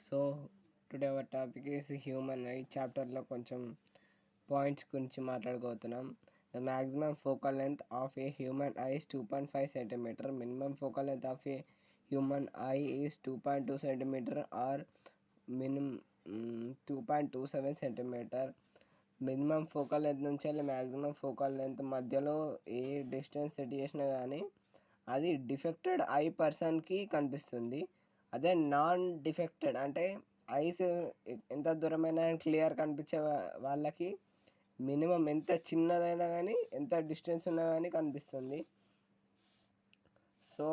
So today our topic is human eye. చాప్టర్లో కొంచెం points గురించి మాట్లాడుకోతున్నాం. The maximum focal length of a human eye is 2.5 cm. Minimum focal length of a human eye is 2.2 cm or minimum 2.27 cm. Minimum focal length నుంచి వెళ్ళి maximum focal length మధ్యలో a distance set చేసినా కానీ అది defected I పర్సన్కి కనిపిస్తుంది. అదే non defected అంటే ఐస్ ఎంత దూరమైనా క్లియర్ కనిపించే వాళ్ళకి మినిమం ఎంత చిన్నదైనా కానీ ఎంత డిస్టెన్స్ ఉన్నా కానీ కనిపిస్తుంది. సో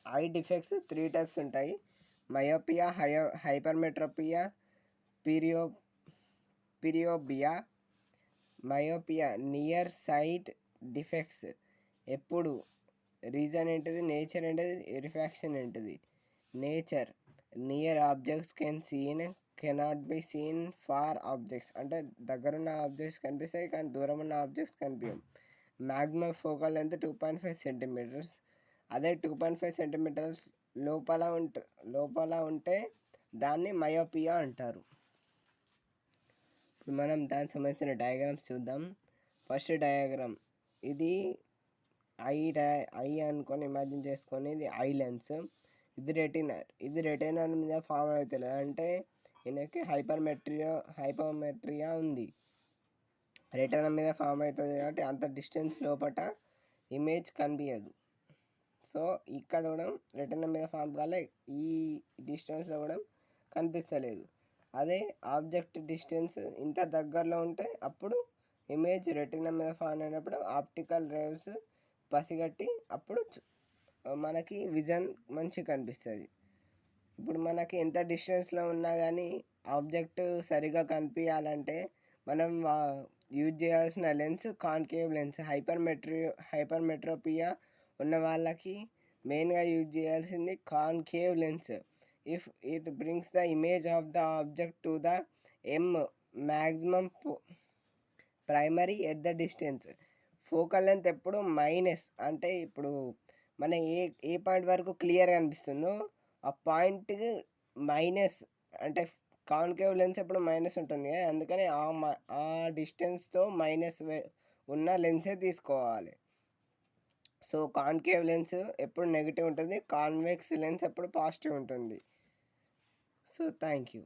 ఐ డిఫెక్ట్స్ 3 టైప్స్ ఉంటాయి: myopia, hypermetropia, presbyopia. Myopia near sight defects. ఎప్పుడు రీజన్ ఏంటిది, నేచర్ ఏంటిది, రిఫ్రాక్షన్ ఏంటిది. Nature near objects cannot be seen far objects, అంటే దగ్గరున్న ఆబ్జెక్ట్స్ కనిపిస్తాయి కానీ దూరం ఉన్న ఆబ్జెక్ట్స్ కనిపించవు. Maximum focal length 2.5 cm. అదే 2.5 cm లోపల ఉంటే దాన్ని మయోపియా అంటారు. ఇప్పుడు మనం దానికి సంబంధించిన డయాగ్రామ్స్ చూద్దాం. ఫస్ట్ డయాగ్రామ్, ఇది ఐ అనుకొని ఇమాజిన్ చేసుకొని ఇది ఐ లెన్స్, ఇది రెటినర్. ఇది రెటినర్ మీద ఫామ్ అవుతుంది అంటే ఈయనకి హైపర్మెట్రియా ఉంది. రెటినర్ మీద ఫామ్ అవుతుంది కాబట్టి అంత డిస్టెన్స్ లోపల ఇమేజ్ కనిపించదు. సో ఇక్కడ కూడా రెటినర్ మీద ఫామ్ కాలే, ఈ డిస్టెన్స్లో కూడా కనిపిస్తలేదు. అదే ఆబ్జెక్ట్ డిస్టెన్స్ ఇంత దగ్గరలో ఉంటే అప్పుడు ఇమేజ్ రెటినా మీద ఫామ్ అయినప్పుడు ఆప్టికల్ రేవ్స్ పసిగట్టి అప్పుడు మనకి విజన్ మంచిగా కనిపిస్తుంది. ఇప్పుడు మనకి ఎంత డిస్టెన్స్లో ఉన్నా కానీ ఆబ్జెక్ట్ సరిగా కనిపించాలంటే మనం యూజ్ చేయాల్సిన లెన్స్ కాన్కేవ్ లెన్స్. హైపర్మెట్రోపియా ఉన్న వాళ్ళకి మెయిన్గా యూజ్ చేయాల్సింది concave lens. If it brings the image of the object to the maximum primary at the distance. Focal length ఎప్పుడు మైనస్, అంటే ఇప్పుడు మన ఏ పాయింట్ వరకు క్లియర్ కనిపిస్తుందో ఆ పాయింట్కి మైనస్, అంటే కాన్కేవ్ లెన్స్ ఎప్పుడు మైనస్ ఉంటుంది, అందుకని ఆ డిస్టెన్స్తో మైనస్ ఉన్న లెన్సే తీసుకోవాలి. సో కాన్కేవ్ లెన్స్ ఎప్పుడు నెగిటివ్ ఉంటుంది, కాన్వెక్స్ లెన్స్ ఎప్పుడు పాజిటివ్ ఉంటుంది. So thank you.